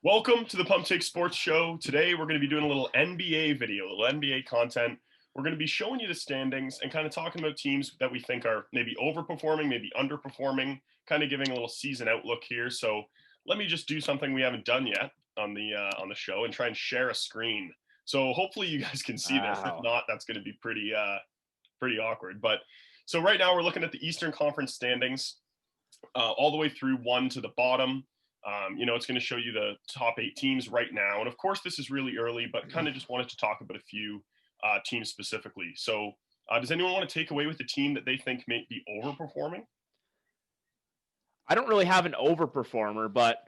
Welcome to the Pump Take Sports Show. Today we're going to be doing a little NBA video, a little NBA content. We're going to be showing you the standings and kind of talking about teams that we think are maybe overperforming, maybe underperforming, kind of giving a little season outlook here. So let me just do something we haven't done yet on the show and try and share a screen. So hopefully you guys can see this. If not, that's going to be pretty awkward. But so right now we're looking at the Eastern Conference standings, all the way through 1 to the bottom. It's going to show you the top 8 teams right now. And of course, this is really early, but kind of just wanted to talk about a few teams specifically. So does anyone want to take away with the team that they think may be overperforming? I don't really have an overperformer, but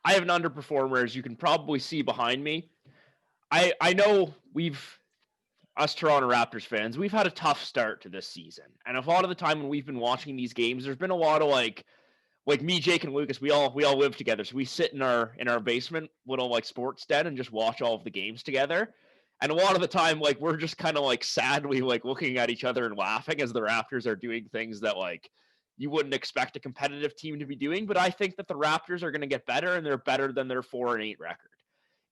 I have an underperformer, as you can probably see behind me. I know us Toronto Raptors fans, we've had a tough start to this season. And a lot of the time when we've been watching these games, there's been a lot of like me, Jake, and Lucas, we all live together. So we sit in our basement, little like sports den, and just watch all of the games together. And a lot of the time, like we're just kind of like sadly like looking at each other and laughing as the Raptors are doing things that like you wouldn't expect a competitive team to be doing. But I think that the Raptors are going to get better, and they're better than their 4-8 record.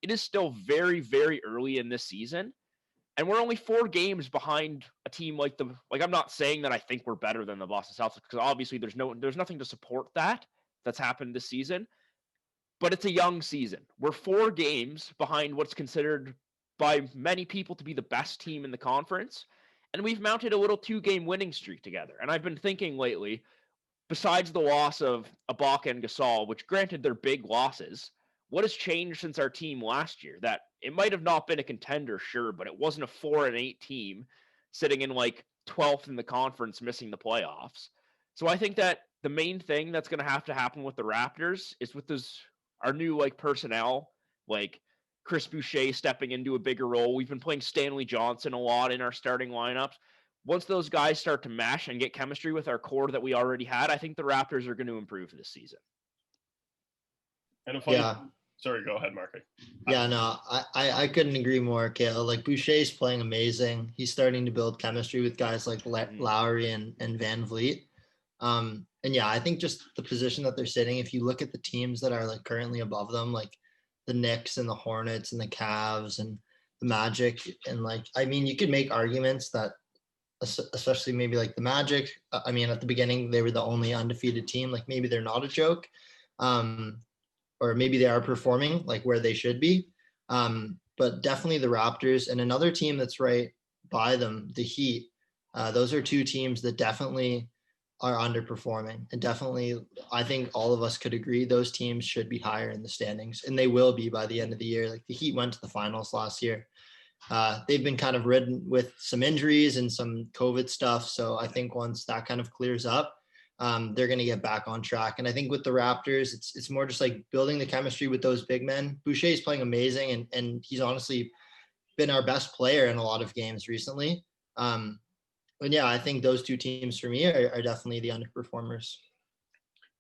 It is still very, very early in this season. And we're only 4 games behind a team like I'm not saying that I think we're better than the Boston Celtics, because obviously there's nothing to support that's happened this season. But it's a young season. We're 4 games behind what's considered by many people to be the best team in the conference. And we've mounted a little 2-game winning streak together. And I've been thinking lately, besides the loss of Ibaka and Gasol, which granted they're big losses, what has changed since our team last year? That it might have not been a contender, sure, but it wasn't a 4-8 team sitting in like 12th in the conference, missing the playoffs. So I think that the main thing that's going to happen with the Raptors is with our new like personnel, like Chris Boucher stepping into a bigger role. We've been playing Stanley Johnson a lot in our starting lineups. Once those guys start to mesh and get chemistry with our core that we already had, I think the Raptors are going to improve this season. And sorry, go ahead, Mark. Yeah, no, I couldn't agree more, Kale. Like Boucher's playing amazing. He's starting to build chemistry with guys like Lowry and Van Vliet. And yeah, I think just the position that they're sitting, if you look at the teams that are like currently above them, like the Knicks and the Hornets and the Cavs and the Magic, and like, I mean, you could make arguments that, especially maybe like the Magic, I mean, at the beginning, they were the only undefeated team. Like maybe they're not a joke. Or maybe they are performing like where they should be. But definitely the Raptors and another team that's right by them, the Heat. Those are 2 teams that definitely are underperforming. And definitely, I think all of us could agree those teams should be higher in the standings, and they will be by the end of the year. Like the Heat went to the finals last year. They've been kind of ridden with some injuries and some COVID stuff. So I think once that kind of clears up, they're going to get back on track. And I think with the Raptors, it's more just like building the chemistry with those big men. Boucher is playing amazing, and he's honestly been our best player in a lot of games recently. And yeah, I think those 2 teams for me are definitely the underperformers.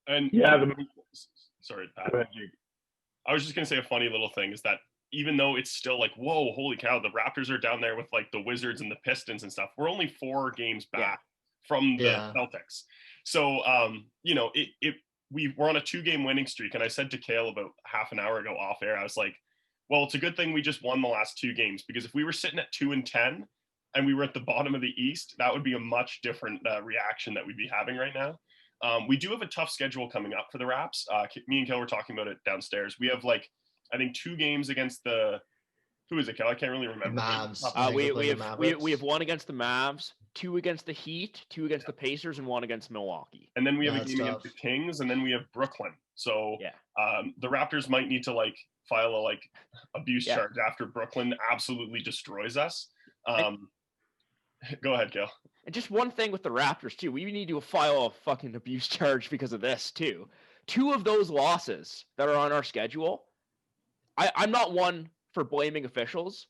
And sorry, Pat. I was just going to say a funny little thing is that even though it's still like, whoa, holy cow, the Raptors are down there with like the Wizards and the Pistons and stuff. We're only 4 games back from the Celtics. So, we're on a 2-game winning streak. And I said to Kale about half an hour ago off air, I was like, well, it's a good thing we just won the last 2 games, because if we were sitting at 2-10 and we were at the bottom of the East, that would be a much different reaction that we'd be having right now. We do have a tough schedule coming up for the Raps. Me and Kale were talking about it downstairs. We have like, I think 2 games against who is it, Kale? I can't really remember. Mavs. We have 1 against the Mavs, 2 against the Heat, 2 against the Pacers, and 1 against Milwaukee. And then we have a game against the Kings, and then we have Brooklyn. So the Raptors might need to like file a like abuse charge after Brooklyn absolutely destroys us. Go ahead, Kale. And just one thing with the Raptors too, we need to file a fucking abuse charge because of this too. 2 of those losses that are on our schedule, I'm not one for blaming officials,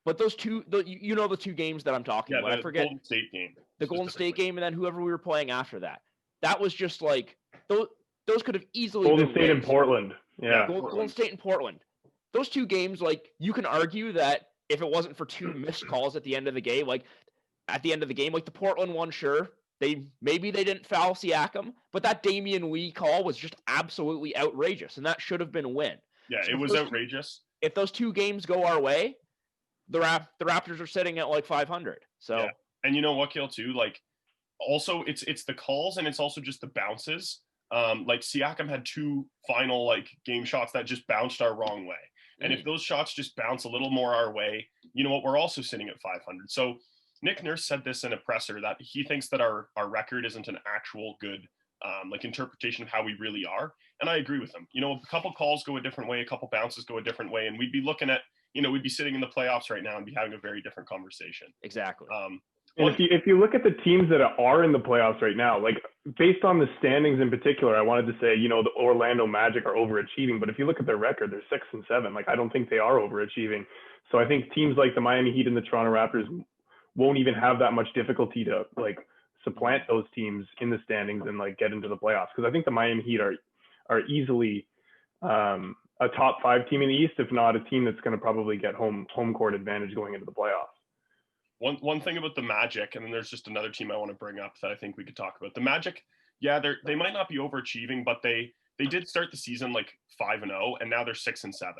but those 2, the 2 games that I'm talking about. I forget Golden State game. The Golden State game, and then whoever we were playing after that. That was just like those could have easily Golden State and Portland. Yeah, Golden State and Portland. Those 2 games, like you can argue that if it wasn't for 2 missed calls at the end of the game, like the Portland one, sure, they didn't foul Siakam, but that Damian Lee call was just absolutely outrageous, and that should have been a win. Yeah, So it was outrageous. If those 2 games go our way, the Raptors are sitting at like 500. So yeah. And you know what, Kale, too? Like, also it's the calls and it's also just the bounces. Like Siakam had 2 final like game shots that just bounced our wrong way. And if those shots just bounce a little more our way, you know what, we're also sitting at 500. So Nick Nurse said this in a presser that he thinks that our record isn't an actual good like interpretation of how we really are. And I agree with him. You know, a couple calls go a different way, a couple bounces go a different way, and we'd be looking at, you know, we'd be sitting in the playoffs right now and be having a very different conversation. exactly. And if you look at the teams that are in the playoffs right now, like based on the standings in particular, I wanted to say, you know, the Orlando Magic are overachieving, but if you look at their record, they're 6 and 7. Like, I don't think they are overachieving. So I think teams like the Miami Heat and the Toronto Raptors won't even have that much difficulty to like supplant those teams in the standings and like get into the playoffs. Because I think the Miami Heat are easily a top 5 team in the East, if not a team that's going to probably get home court advantage going into the playoffs. One thing about the Magic, and then there's just another team I want to bring up that I think we could talk about. The Magic, yeah, they might not be overachieving, but they did start the season like 5-0, and now they're 6 and 7.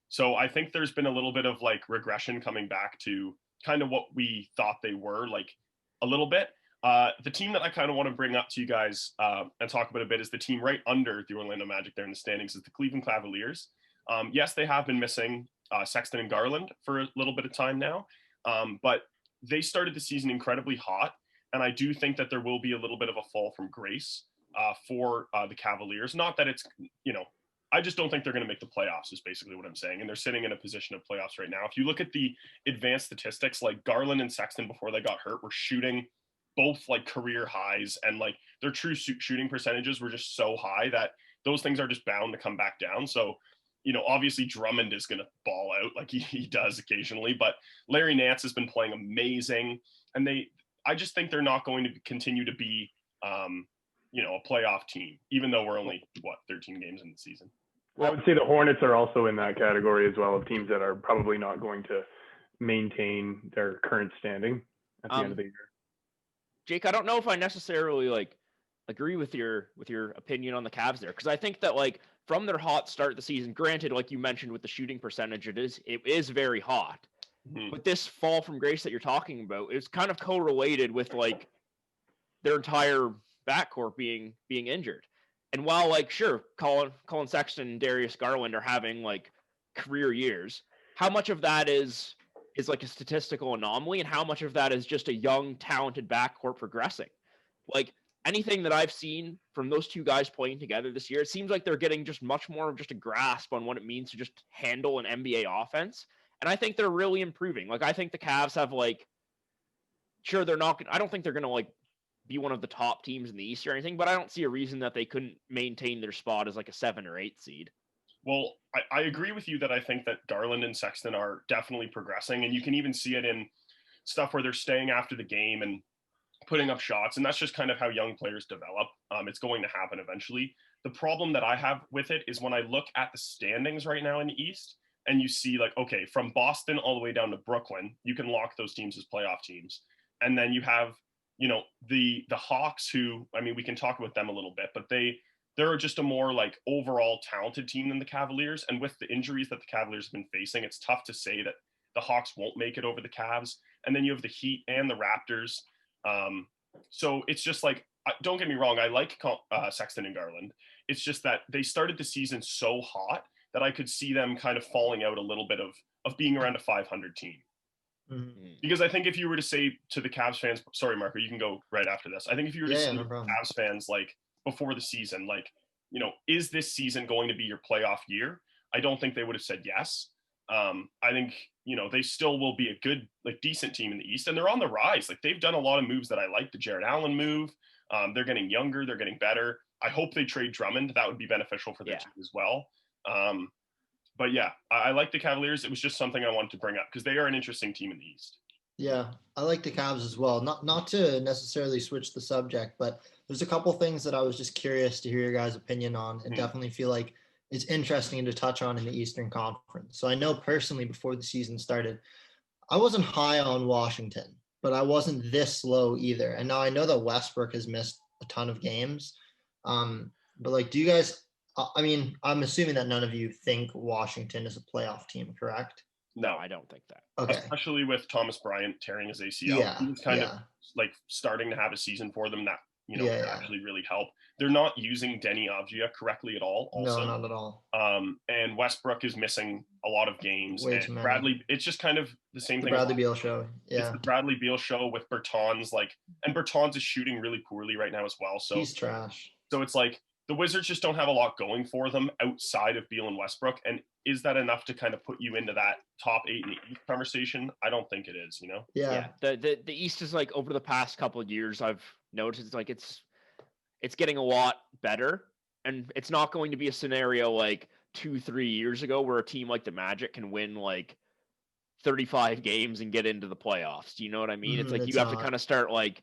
So I think there's been a little bit of like regression coming back to kind of what we thought they were, like a little bit. The team that I kind of want to bring up to you guys and talk about a bit is the team right under the Orlando Magic there in the standings, is the Cleveland Cavaliers. Yes, they have been missing Sexton and Garland for a little bit of time now, but they started the season incredibly hot, and I do think that there will be a little bit of a fall from grace for the Cavaliers. Not that it's, you know, I just don't think they're going to make the playoffs is basically what I'm saying, and they're sitting in a position of playoffs right now. If you look at the advanced statistics, like Garland and Sexton before they got hurt were shooting both like career highs, and like their true shooting percentages were just so high that those things are just bound to come back down. So, you know, obviously Drummond is going to ball out like he does occasionally, but Larry Nance has been playing amazing. And I just think they're not going to continue to be, you know, a playoff team, even though we're only, 13 games in the season. Well, I would say the Hornets are also in that category as well, of teams that are probably not going to maintain their current standing at the end of the year. Jake, I don't know if I necessarily like agree with your opinion on the Cavs there, because I think that like from their hot start of the season, granted, like you mentioned with the shooting percentage, it is very hot. Mm-hmm. But this fall from grace that you're talking about is kind of correlated with like their entire backcourt being injured. And while like sure, Colin Sexton and Darius Garland are having like career years, how much of that is like a statistical anomaly, and how much of that is just a young, talented backcourt progressing? Like anything that I've seen from those 2 guys playing together this year, it seems like they're getting just much more of just a grasp on what it means to just handle an NBA offense. And I think they're really improving. Like, I think the Cavs have like, sure, I don't think they're going to like be one of the top teams in the East or anything, but I don't see a reason that they couldn't maintain their spot as like a 7 or 8 seed. Well, I agree with you that I think that Garland and Sexton are definitely progressing, and you can even see it in stuff where they're staying after the game and putting up shots, and that's just kind of how young players develop. It's going to happen eventually. The problem that I have with it is when I look at the standings right now in the East, and you see like, okay, from Boston all the way down to Brooklyn, you can lock those teams as playoff teams. And then you have, you know, the Hawks, who, I mean, we can talk about them a little bit, but they're just a more like overall talented team than the Cavaliers. And with the injuries that the Cavaliers have been facing, it's tough to say that the Hawks won't make it over the Cavs. And then you have the Heat and the Raptors. So it's just like, don't get me wrong, I like Sexton and Garland. It's just that they started the season so hot that I could see them kind of falling out a little bit of being around a 500 team. Mm-hmm. Because I think if you were to say to the Cavs fans, sorry, Marco, you can go right after this. I think if you were to say to Cavs fans, like before the season, like, you know, is this season going to be your playoff year? I don't think they would have said yes. I think, you know, they still will be a good, like decent team in the East, and they're on the rise. Like they've done a lot of moves that I like. The Jared Allen move. They're getting younger. They're getting better. I hope they trade Drummond. That would be beneficial for their team as well. But yeah, I like the Cavaliers. It was just something I wanted to bring up because they are an interesting team in the East. Yeah, I like the Cavs as well. Not to necessarily switch the subject, but there's a couple things that I was just curious to hear your guys' opinion on, and definitely feel like it's interesting to touch on in the Eastern Conference. So I know personally before the season started, I wasn't high on Washington, but I wasn't this low either. And now I know that Westbrook has missed a ton of games. But like, do you guys I mean, I'm assuming that none of you think Washington is a playoff team, correct? No, I don't think that. Okay. Especially with Thomas Bryant tearing his ACL. Yeah. He was kind of like starting to have a season for them that, could actually really help. They're not using Denny Avdia correctly at all. Also. No, not at all. And Westbrook is missing a lot of games. Way and too many. Bradley, it's just kind of the same thing. Bradley Beal show. Yeah. It's the Bradley Beal show with Bertans, and Bertans is shooting really poorly right now as well. So he's trash. So it's like the Wizards just don't have a lot going for them outside of Beal and Westbrook. And is that enough to kind of put you into that top 8 in the East conversation? I don't think it is, Yeah. The East is like, over the past couple of years, I've noticed it's like it's getting a lot better. And it's not going to be a scenario like 2-3 years ago where a team like the Magic can win like 35 games and get into the playoffs. Do you know what I mean? It's like you have to kind of start like,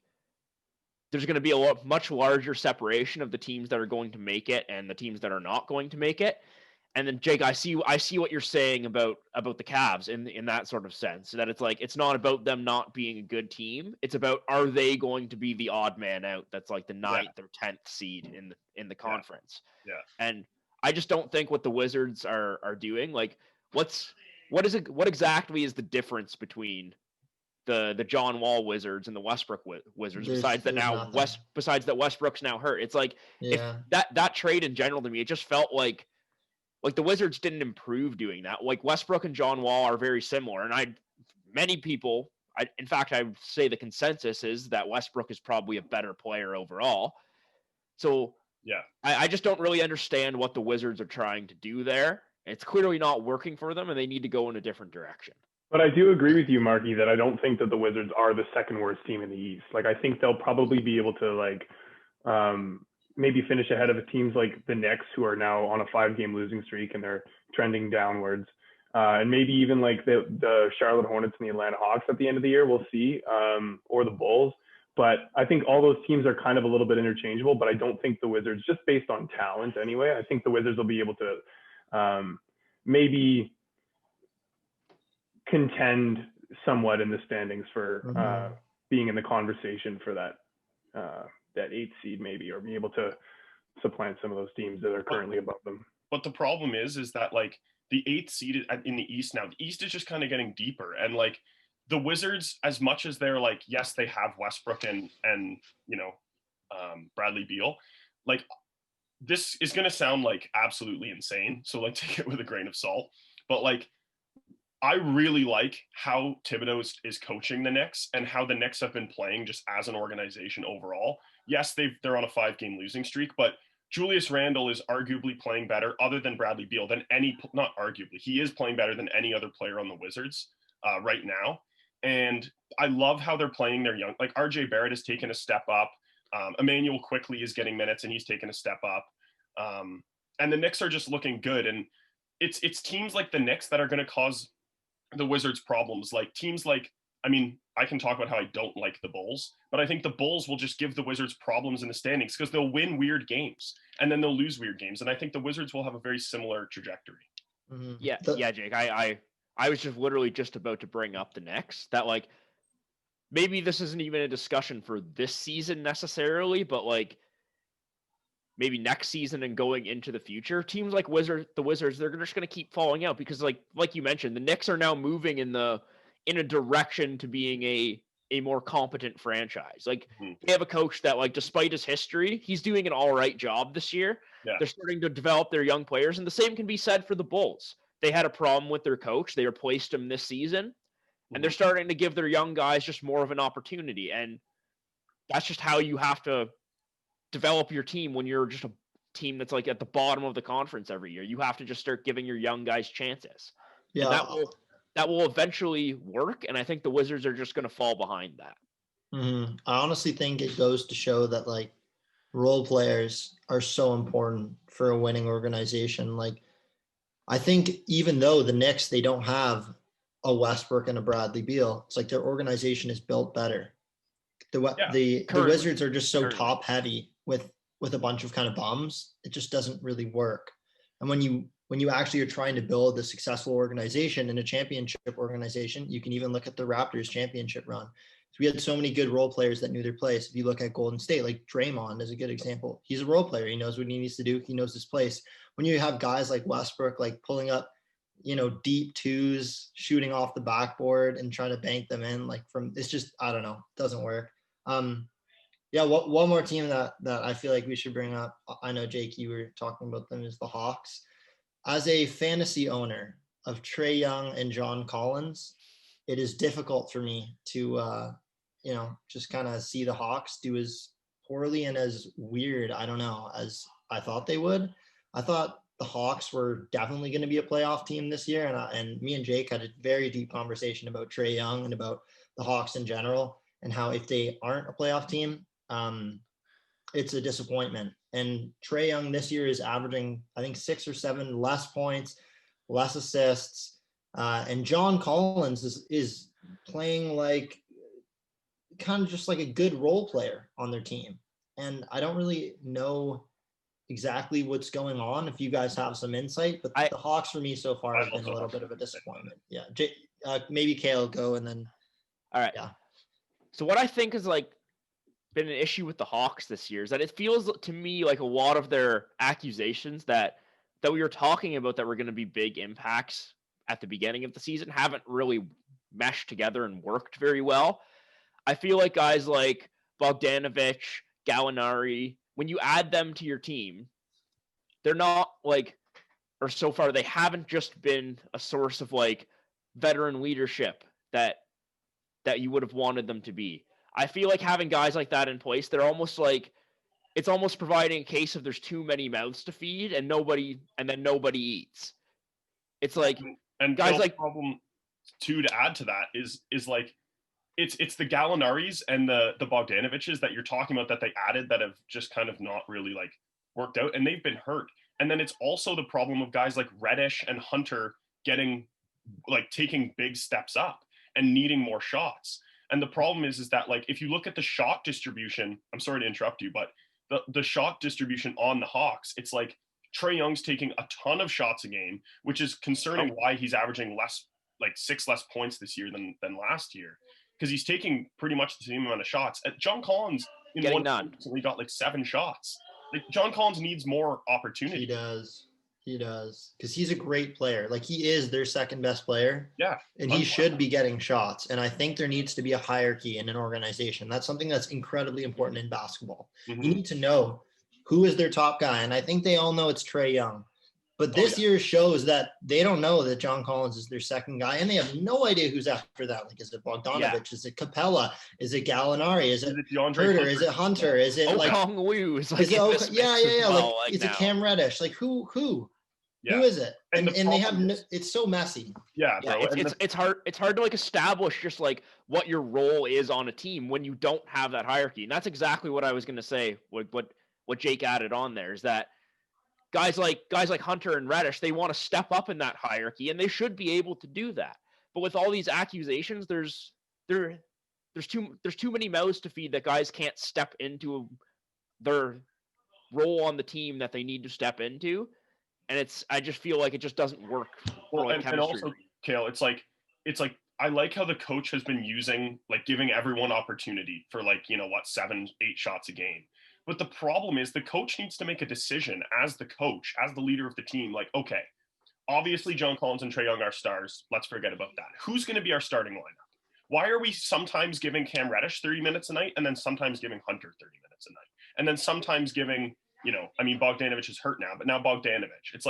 there's going to be a much larger separation of the teams that are going to make it and the teams that are not going to make it. And then Jake, I see what you're saying about the Cavs in that sort of sense, that it's like, it's not about them not being a good team. It's about, are they going to be the odd man out that's like the 9th or 10th seed in the conference? Yeah. And I just don't think what the Wizards are doing, like what exactly is the difference between the John Wall Wizards and the Westbrook Wizards, besides that Westbrook's now hurt? It's like, if that trade in general, to me, it just felt like the Wizards didn't improve doing that. Like, Westbrook and John Wall are very similar. And many people, in fact, I would say the consensus is that Westbrook is probably a better player overall. So yeah, I just don't really understand what the Wizards are trying to do there. It's clearly not working for them, and they need to go in a different direction. But I do agree with you, Marky, that I don't think that the Wizards are the second worst team in the East. Like, I think they'll probably be able to maybe finish ahead of teams like the Knicks, who are now on a 5-game losing streak and they're trending downwards. And maybe even like the Charlotte Hornets and the Atlanta Hawks at the end of the year, we'll see, or the Bulls. But I think all those teams are kind of a little bit interchangeable, but I don't think the Wizards, just based on talent anyway, I think the Wizards will be able to maybe contend somewhat in the standings for being in the conversation for that 8th seed maybe, or be able to supplant some of those teams that are currently above them. But the problem is that like the 8th seed in the East now, the East is just kind of getting deeper. And like the Wizards, as much as they're like, yes, they have Westbrook and Bradley Beal, like this is going to sound like absolutely insane. So like take it with a grain of salt. But like, I really like how Thibodeau is coaching the Knicks and how the Knicks have been playing just as an organization overall. Yes, they're on a 5-game losing streak, but Julius Randle is arguably playing better, other than Bradley Beal, not arguably, he is playing better than any other player on the Wizards right now. And I love how they're playing their young, like RJ Barrett has taken a step up. Emmanuel quickly is getting minutes and he's taken a step up. And the Knicks are just looking good. And it's teams like the Knicks that are going to cause the Wizards problems. Like teams like, I mean, I can talk about how I don't like the Bulls, but I think the Bulls will just give the Wizards problems in the standings because they'll win weird games and then they'll lose weird games. And I think the Wizards will have a very similar trajectory. Mm-hmm. Yeah, Jake, I was just literally just about to bring up the Knicks, that like, maybe this isn't even a discussion for this season necessarily, but like maybe next season and going into the future, teams like the Wizards, they're just going to keep falling out because like you mentioned, the Knicks are now moving in a direction to being a more competent franchise. Like they have a coach that, like, despite his history, he's doing an all right job this year. Yeah. They're starting to develop their young players, and the same can be said for the Bulls. They had a problem with their coach. They replaced him this season, and they're starting to give their young guys just more of an opportunity. And that's just how you have to develop your team when you're just a team that's like at the bottom of the conference every year. You have to just start giving your young guys chances. Yeah. And that will eventually work, and I think the Wizards are just going to fall behind that. Mm-hmm. I honestly think it goes to show that like role players are so important for a winning organization. Like I think even though the Knicks, they don't have a Westbrook and a Bradley Beal, it's like their organization is built better. The Wizards are just so top heavy with a bunch of kind of bums. It just doesn't really work. And when you actually are trying to build a successful organization and a championship organization, you can even look at the Raptors championship run. It's we had so many good role players that knew their place. If you look at Golden State, like Draymond is a good example. He's a role player. He knows what he needs to do. He knows his place. When you have guys like Westbrook, like pulling up, deep twos, shooting off the backboard and trying to bank them in, it's just, I don't know, doesn't work. Yeah, one more team that I feel like we should bring up. I know, Jake, you were talking about them, is the Hawks. As a fantasy owner of Trae Young and John Collins, it is difficult for me to, just kind of see the Hawks do as poorly and as weird, I don't know, as I thought they would. I thought the Hawks were definitely going to be a playoff team this year, and me and Jake had a very deep conversation about Trae Young and about the Hawks in general, and how if they aren't a playoff team, it's a disappointment. And Trae Young this year is averaging, I think, 6 or 7 less points, less assists. And John Collins is playing kind of just like a good role player on their team. And I don't really know exactly what's going on, if you guys have some insight, but the Hawks for me so far have been a little bit of a disappointment. Yeah. Maybe Kale go and then. All right. Yeah. So what I think is been an issue with the Hawks this year is that it feels to me like a lot of their accusations that we were talking about that were going to be big impacts at the beginning of the season haven't really meshed together and worked very well. I feel like guys like Bogdanovich, Gallinari, when you add them to your team, they're not or so far they haven't just been a source of veteran leadership that you would have wanted them to be. I feel like having guys like that in place, they're almost it's almost providing a case of there's too many mouths to feed and then nobody eats. It's and guys Phil's problem too, to add to that is it's the Gallinaris and the Bogdanoviches that you're talking about that they added that have just kind of not really worked out, and they've been hurt. And then it's also the problem of guys like Reddish and Hunter getting taking big steps up and needing more shots. And the problem is that if you look at the shot distribution, I'm sorry to interrupt you, but the shot distribution on the Hawks, it's Trae Young's taking a ton of shots a game, which is concerning why he's averaging 6 less points this year than last year, because he's taking pretty much the same amount of shots. John Collins in one recently got 7 shots. John Collins needs more opportunity. He does, because he's a great player. He is their second best player. Yeah. And he should be getting shots. And I think there needs to be a hierarchy in an organization. That's something that's incredibly important in basketball. Mm-hmm. You need to know who is their top guy. And I think they all know it's Trae Young. But this year shows that they don't know that John Collins is their second guy, and they have no idea who's after that. Is it Bogdanovich? Yeah. Is it Capella? Is it Gallinari? Is it Herter? Is it Hunter? Is it Wu? Is it is it Cam Reddish? Who? Yeah. Who is it? And they have it's so messy. Yeah, bro. It's hard to establish just what your role is on a team when you don't have that hierarchy. And that's exactly what I was going to say. What Jake added on there is that guys like Hunter and Reddish, they want to step up in that hierarchy, and they should be able to do that. But with all these accusations, there's too many mouths to feed that guys can't step into their role on the team that they need to step into. And I just feel like it just doesn't work. And also, Kale, it's I like how the coach has been using giving everyone opportunity for 7-8 shots a game. But the problem is the coach needs to make a decision as the coach, as the leader of the team. Okay, obviously John Collins and Trae Young are stars. Let's forget about that. Who's going to be our starting lineup? Why are we sometimes giving Cam Reddish 30 minutes a night and then sometimes giving Hunter 30 minutes a night? And then sometimes giving, Bogdanovich is hurt now, but now Bogdanovich. It's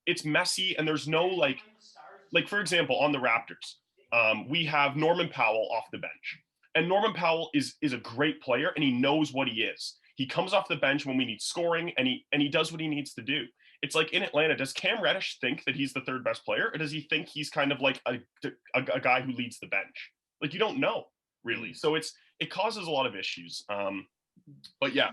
it's messy, and there's no for example, on the Raptors, we have Norman Powell off the bench. And Norman Powell is a great player, and he knows what he is. He comes off the bench when we need scoring, and he does what he needs to do. It's in Atlanta, does Cam Reddish think that he's the third best player, or does he think he's kind of a guy who leads the bench? You don't know, really. So it causes a lot of issues. But yeah,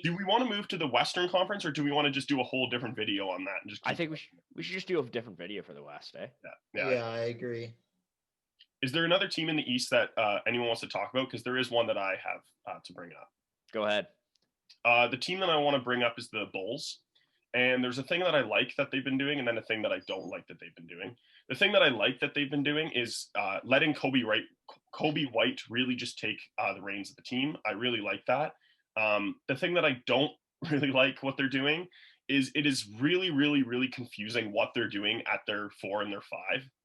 do we want to move to the Western Conference, or do we want to just do a whole different video on that? And I think we should just do a different video for the West, eh? Yeah, I agree. Is there another team in the East that anyone wants to talk about? Because there is one that I have to bring up. Go ahead. The team that I want to bring up is the Bulls. And there's a thing that I like that they've been doing, and then a thing that I don't like that they've been doing. The thing that I like that they've been doing is letting Kobe Kobe White really just take the reins of the team. I really like that. The thing that I don't really like what they're doing is it is really, really, really confusing what they're doing at their 4 and their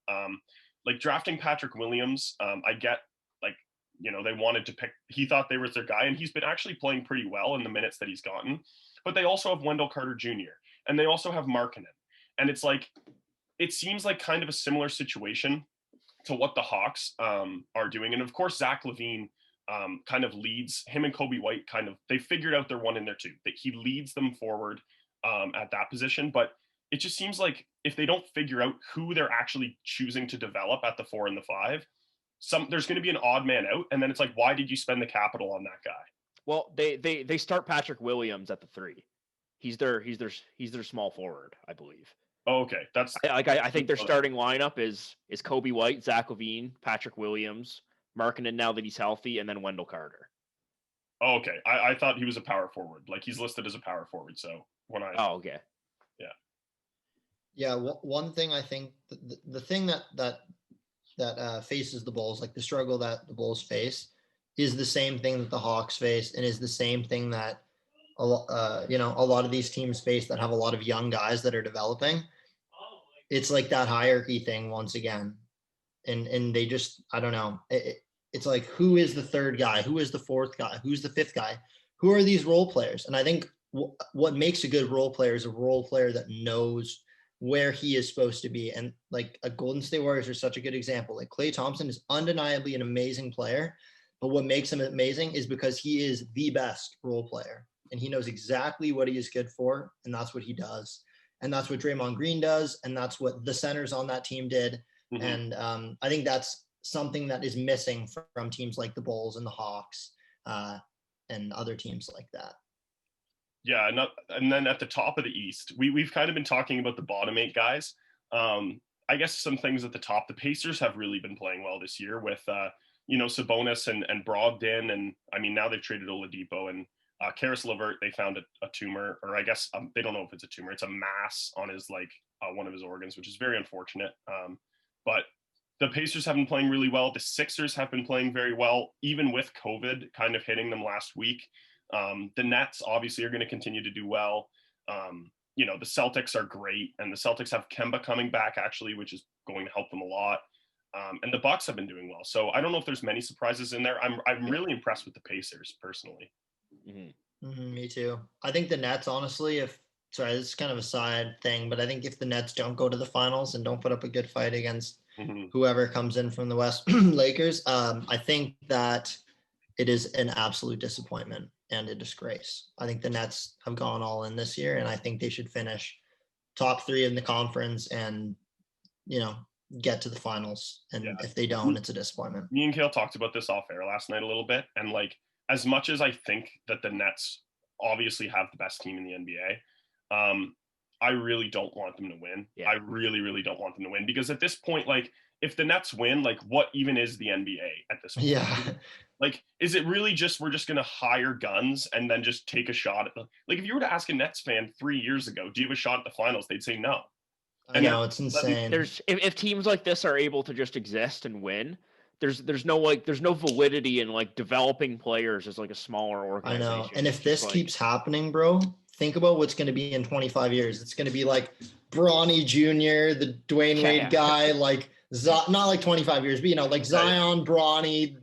5. Like drafting Patrick Williams, I get like, they wanted to pick, he thought they was their guy, and he's been actually playing pretty well in the minutes that he's gotten. But they also have Wendell Carter Jr. and they also have Markkanen. And it's like, it seems like kind of a similar situation to what the Hawks are doing. And of course, Zach LaVine kind of leads him and Kobe White they figured out their 1 and their 2, that he leads them forward at that position. But it just seems like if they don't figure out who they're actually choosing to develop at the 4 and the 5, there's going to be an odd man out. And then it's like, why did you spend the capital on that guy? Well, they start Patrick Williams at the 3. He's their small forward, I believe. Oh, okay. I think their starting lineup is Kobe White, Zach LaVine, Patrick Williams, Markkanen now that he's healthy, and then Wendell Carter. Oh, okay. I thought he was a power forward. Like he's listed as a power forward. So Oh, okay. Yeah. One thing I think the thing that faces the Bulls, like the struggle that the Bulls face, is the same thing that the Hawks face, and is the same thing that a lot of these teams face that have a lot of young guys that are developing. It's like that hierarchy thing once again, and they just, I don't know. It's like, who is the third guy? Who is the fourth guy? Who's the fifth guy? Who are these role players? And I think what makes a good role player is a role player that knows where he is supposed to be. And like a Golden State Warriors are such a good example. Like Klay Thompson is undeniably an amazing player, but what makes him amazing is because he is the best role player. And he knows exactly what he is good for, and that's what he does. And that's what Draymond Green does, and that's what the centers on that team did. Mm-hmm. And I think that's something that is missing from teams like the Bulls and the Hawks and other teams like that. Yeah, and then at the top of the East, we've kind of been talking about the bottom 8 guys. I guess some things at the top. The Pacers have really been playing well this year with Sabonis and Brogdon, and I mean now they've traded Oladipo and Karis LeVert. They found a tumor, or I guess they don't know if it's a tumor. It's a mass on his one of his organs, which is very unfortunate. But the Pacers have been playing really well. The Sixers have been playing very well, even with COVID kind of hitting them last week. The Nets obviously are going to continue to do well. The Celtics are great, and the Celtics have Kemba coming back actually, which is going to help them a lot. And the Bucks have been doing well. So I don't know if there's many surprises in there. I'm really impressed with the Pacers personally. Mm-hmm. Mm-hmm, me too. I think the Nets, honestly, this is kind of a side thing, but I think if the Nets don't go to the finals and don't put up a good fight against whoever comes in from the West, Lakers, I think that it is an absolute disappointment and a disgrace. I think the Nets have gone all in this year, and I think they should finish top 3 in the conference and, get to the finals. And if they don't, it's a disappointment. Me and Kale talked about this off air last night a little bit, and as much as I think that the Nets obviously have the best team in the NBA, I really don't want them to win. Yeah. I really, really don't want them to win, because at this point, if the Nets win, what even is the NBA at this point? Yeah. Is it really just, we're just going to hire guns and then just take a shot at if you were to ask a Nets fan 3 years ago, do you have a shot at the finals? They'd say no. I know, it's insane. If teams like this are able to just exist and win, there's no validity in developing players as a smaller organization. I know. And if this keeps happening, bro, think about what's going to be in 25 years. It's going to be Bronny Jr., the Dwayne Wade guy, not 25 years, but Zion, Bronny,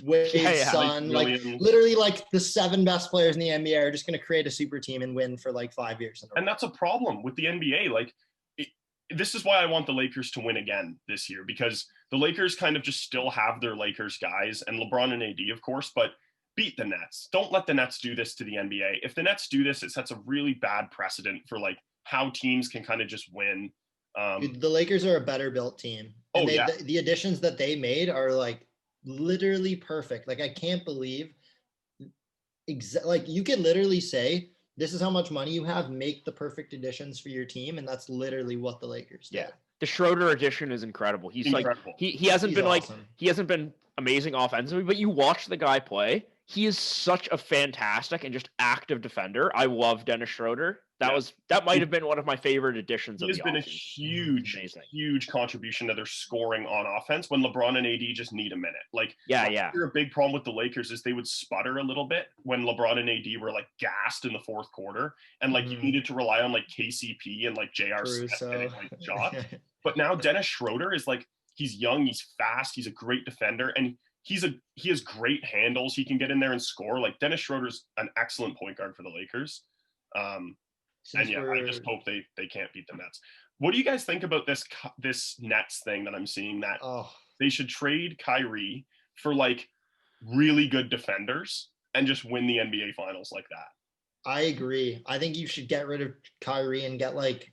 Wade's son, literally the 7 best players in the NBA are just going to create a super team and win for 5 years. And that's a problem with the NBA. This is why I want the Lakers to win again this year, because the Lakers kind of just still have their Lakers guys and LeBron and AD, of course, but beat the Nets. Don't let the Nets do this to the NBA. If the Nets do this, it sets a really bad precedent for how teams can kind of just win. The Lakers are a better built team. And the additions that they made are literally perfect. I can't believe you could literally say, this is how much money you have, make the perfect additions for your team. And that's literally what the Lakers did. Yeah. The Schroeder addition is incredible. He's incredible. He hasn't been awesome. He hasn't been amazing offensively, but you watch the guy play. He is such a fantastic and just active defender. I love Dennis Schroeder. That might have been one of my favorite additions He of has the been a offseason. huge contribution to their scoring on offense when LeBron and AD just need a minute. Like, Yeah. a big problem with the Lakers is they would sputter a little bit when LeBron and AD were like gassed in the fourth quarter, and like you needed to rely on like KCP and like JR Smith hitting like shots. But now Dennis Schroeder is like, he's young, he's fast, he's a great defender, and he has great handles. He can get in there and score. Like, Dennis Schroeder's an excellent point guard for the Lakers. And yeah, I just hope they can't beat the Nets. What do you guys think about this Nets thing that I'm seeing, that they should trade Kyrie for like really good defenders and just win the NBA Finals like that? I agree. I think you should get rid of Kyrie and get like,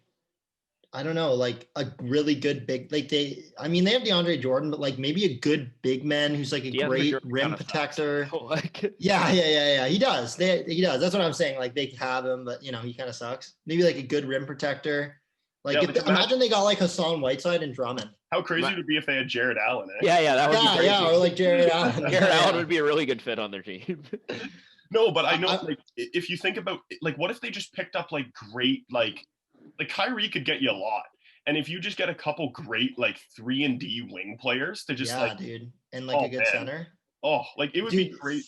I don't know, like a really good big, like they have DeAndre Jordan, but like maybe a good big man who's like a great rim protector. Yeah. He does. He does. That's what I'm saying. Like they have him, but he kind of sucks. Maybe like a good rim protector. Like, imagine they got like Hassan Whiteside and Drummond. How crazy would it be if they had Jared Allen? Yeah, that would be crazy. Yeah, or like Jared Allen. Jared Allen would be a really good fit on their team. No, but I know, like, if you think about, like, what if they just picked up like great, like Kyrie could get you a lot, and if you just get a couple great like 3-and-D wing players to just dude, and like a good center. Like it would be great.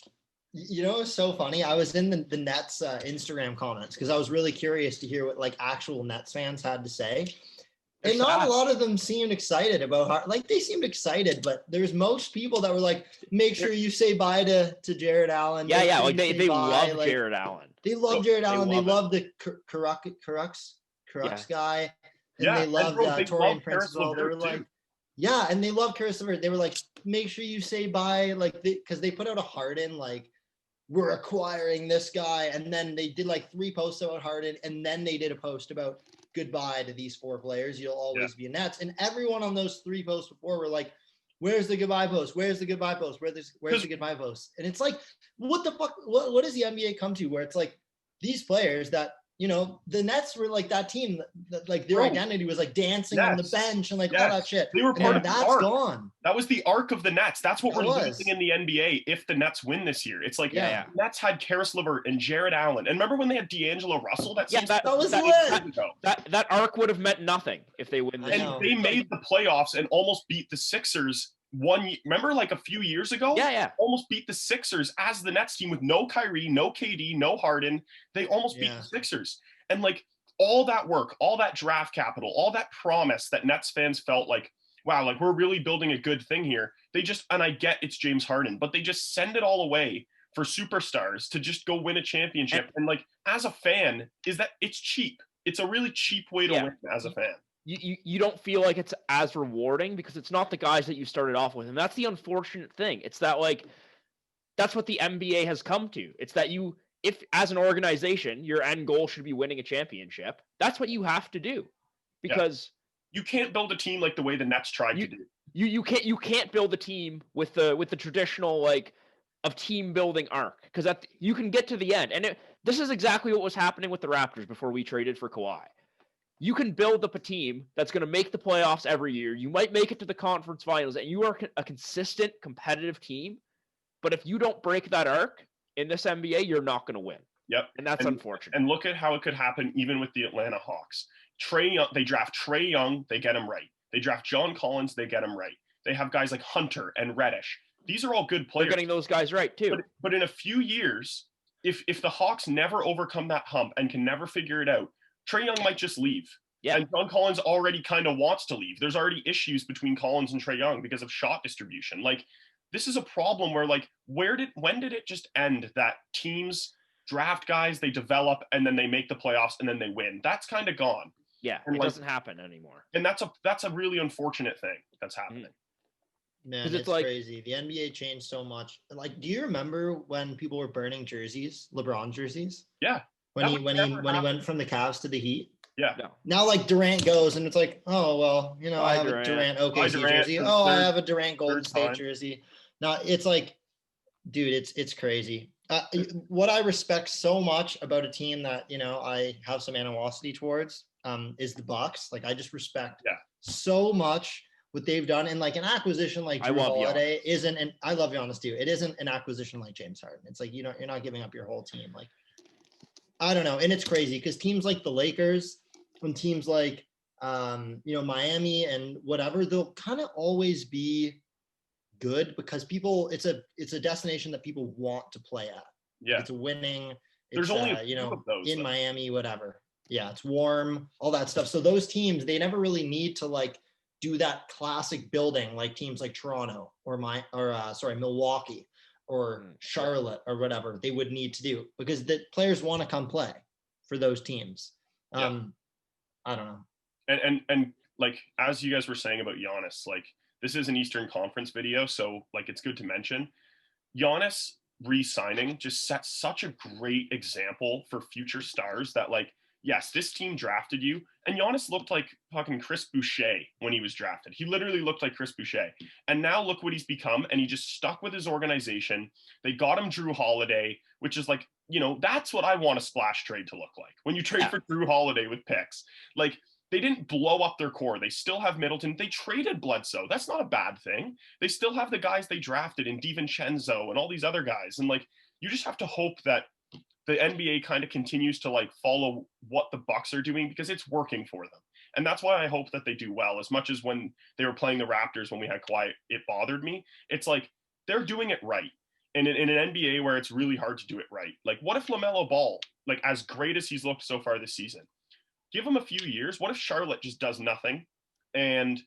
It's so funny. I was in the Nets Instagram comments because I was really curious to hear what like actual Nets fans had to say. And not a lot of them seemed excited about they seemed excited, but there's most people that were like, make sure you say bye to Jared Allen. Yeah, like they love Jared Allen. They love Jared Allen. They love the Crux guy. And they love Torian Prince as well. They were like, and they love Karis LeVert. They were like, make sure you say bye, like, because they put out a Harden, like, we're acquiring this guy. And then they did like 3 posts about Harden. And then they did a post about goodbye to these 4 players. You'll always be a Nets. And everyone on those 3 posts before were like, where's the goodbye post? Where's the goodbye post? Where's the goodbye post? And it's like, what the fuck? What does the NBA come to where it's like these players that, the Nets were like that team that like their identity was like dancing on the bench and like all that shit. They were part of that's gone. That was the arc of the Nets. That's what we're losing in the NBA if the Nets win this year. It's like the Nets had Karis LeVert and Jared Allen. And remember when they had D'Angelo Russell? That was lit. That arc would have meant nothing if they win this year. And they made the playoffs and almost beat the Sixers remember like a few years ago? Almost beat the Sixers as the Nets team with no Kyrie, no KD, no Harden. They almost beat the Sixers. And like all that work, all that draft capital, all that promise that Nets fans felt like, wow, like we're really building a good thing here. They just, and I get it's James Harden, but they just send it all away for superstars to just go win a championship. And like, as a fan, it's cheap. It's a really cheap way to win as a fan. You don't feel like it's as rewarding because it's not the guys that you started off with. And that's the unfortunate thing. It's that like, that's what the NBA has come to. It's that if as an organization, your end goal should be winning a championship, that's what you have to do because you can't build a team like the way the Nets tried to do. You can't build a team with the traditional like of team building arc because you can get to the end. And this is exactly what was happening with the Raptors before we traded for Kawhi. You can build up a team that's going to make the playoffs every year. You might make it to the conference finals, and you are a consistent, competitive team. But if you don't break that arc in this NBA, you're not going to win. Yep. And that's unfortunate. And look at how it could happen even with the Atlanta Hawks. They draft Trae Young, they get him right. They draft John Collins, they get him right. They have guys like Hunter and Reddish. These are all good players. They're getting those guys right, too. But in a few years, if the Hawks never overcome that hump and can never figure it out, Trae Young might just leave. Yeah. And John Collins already kind of wants to leave. There's already issues between Collins and Trae Young because of shot distribution. Like, this is a problem where, like, when did it just end that teams draft guys, they develop, and then they make the playoffs, and then they win? That's kind of gone. Yeah, and it doesn't happen anymore. And that's a really unfortunate thing that's happening. Man, it's like, crazy. The NBA changed so much. Like, do you remember when people were burning jerseys, LeBron jerseys? Yeah. When he went from the Cavs to the Heat. Yeah. Now like Durant goes and it's like, oh well, I have a Durant OKC jersey. Oh, I have a Durant Golden State jersey. Now it's like, dude, it's crazy. What I respect so much about a team that I have some animosity towards is the Bucks. Like I just respect so much what they've done, and like an acquisition like Drew Holiday isn't. And I love Giannis too. It isn't an acquisition like James Harden. It's like you're not giving up your whole team. Like I don't know. And it's crazy because teams like the Lakers and teams like, Miami and whatever, they'll kind of always be good because it's a destination that people want to play at. Yeah. It's a winning. There's It's, only a few of those, in though. Miami, whatever. Yeah, it's warm, all that stuff. So those teams, they never really need to like do that classic building like teams like Toronto or Milwaukee or Charlotte or whatever they would need to do because the players want to come play for those teams. I don't know. And like as you guys were saying about Giannis, like this is an Eastern Conference video, so like it's good to mention Giannis re-signing just sets such a great example for future stars that like, yes, this team drafted you, and Giannis looked like fucking Chris Boucher when he was drafted. He literally looked like Chris Boucher. And now look what he's become, and he just stuck with his organization. They got him Drew Holiday, which is like, that's what I want a splash trade to look like. When you trade for Drew Holiday with picks, like they didn't blow up their core. They still have Middleton. They traded Bledsoe. That's not a bad thing. They still have the guys they drafted in DiVincenzo and all these other guys. And like, you just have to hope that the NBA kind of continues to like follow what the Bucks are doing because it's working for them. And that's why I hope that they do well. As much as when they were playing the Raptors, when we had Kawhi, it bothered me. It's like, they're doing it right. And in an NBA where it's really hard to do it right. Like, what if LaMelo Ball, like as great as he's looked so far this season, give him a few years. What if Charlotte just does nothing? And,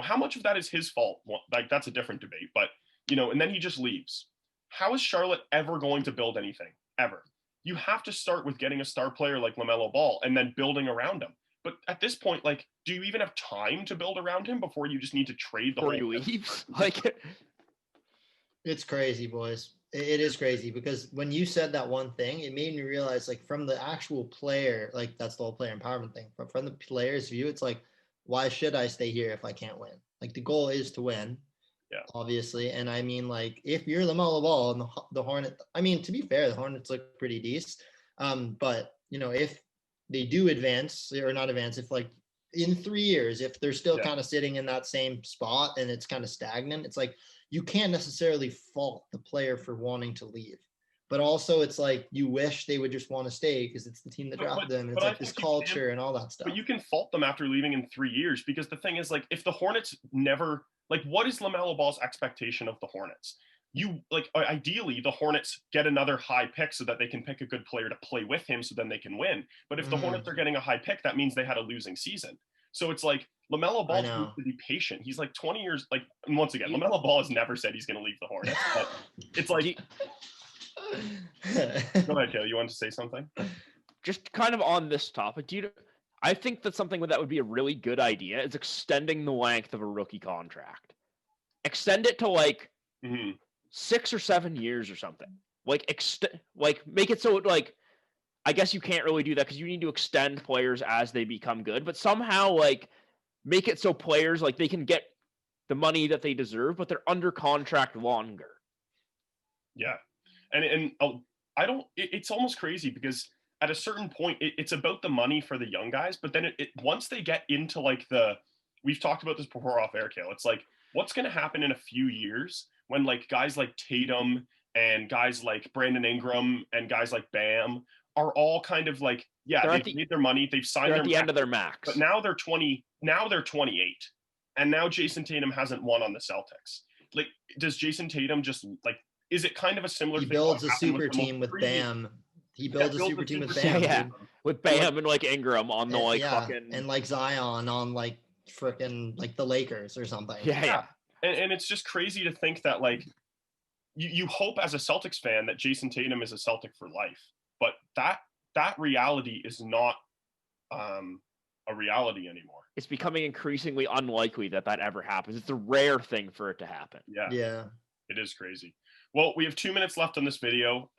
how much of that is his fault? Well, like, that's a different debate. But, and then he just leaves. How is Charlotte ever going to build anything? Ever? You have to start with getting a star player like LaMelo Ball and then building around him. But at this point, like, do you even have time to build around him before you just need to trade the whole you leave? Like, it's crazy, boys. It is crazy because when you said that one thing, it made me realize, like, from the actual player, like that's the whole player empowerment thing. But from the player's view, it's like, why should I stay here if I can't win? Like, the goal is to win. Yeah, obviously. And I mean, like, if you're LaMelo Ball and the Hornet, I mean, to be fair, the Hornets look pretty decent. But, if they do advance or not advance, if like in 3 years, if they're still kind of sitting in that same spot and it's kind of stagnant, it's like you can't necessarily fault the player for wanting to leave. But also it's like you wish they would just want to stay because it's the team that drafted them. And it's like this culture and all that stuff. But you can fault them after leaving in 3 years because the thing is, like, if the Hornets never – like, what is LaMelo Ball's expectation of the Hornets? You like ideally the Hornets get another high pick so that they can pick a good player to play with him so then they can win. But if the Hornets are getting a high pick, that means they had a losing season. So it's like LaMelo Ball needs to be patient. He's like 20 years. Like, and once again, LaMelo Ball has never said he's going to leave the Hornets. But it's like, go ahead, Kale. You wanted to say something? Just kind of on this topic, I think that something that would be a really good idea is extending the length of a rookie contract. Extend it to like 6 or 7 years or something. Like make it so like, I guess you can't really do that because you need to extend players as they become good, but somehow like make it so players like they can get the money that they deserve, but they're under contract longer. Yeah. And I don't, it's almost crazy because at a certain point, it's about the money for the young guys, but then once they get into like we've talked about this before off air, Kale, it's like, what's going to happen in a few years when like guys like Tatum and guys like Brandon Ingram and guys like Bam are all kind of like, they've made their money, they've signed at the end of their max, but now they're 28, and now Jason Tatum hasn't won on the Celtics. Like, does Jason Tatum just like, is it kind of a similar thing? He builds a super team with Bam. He builds a super team with Bam. Yeah, with Bam and like Ingram on the fucking and like Zion on like freaking like the Lakers or something. Yeah. And it's just crazy to think that like you hope as a Celtics fan that Jason Tatum is a Celtic for life, but that reality is not a reality anymore. It's becoming increasingly unlikely that ever happens. It's a rare thing for it to happen. Yeah. It is crazy. Well, we have 2 minutes left on this video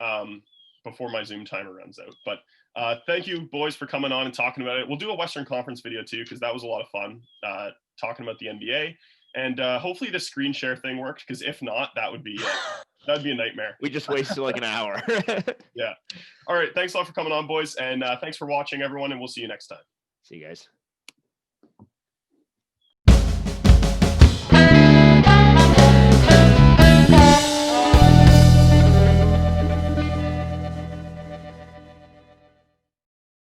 before my Zoom timer runs out. But thank you, boys, for coming on and talking about it. We'll do a Western Conference video, too, because that was a lot of fun talking about the NBA. And hopefully the screen share thing worked, because if not, that would be a nightmare. We just wasted like an hour. Yeah. All right. Thanks a lot for coming on, boys. And thanks for watching, everyone. And we'll see you next time. See you guys.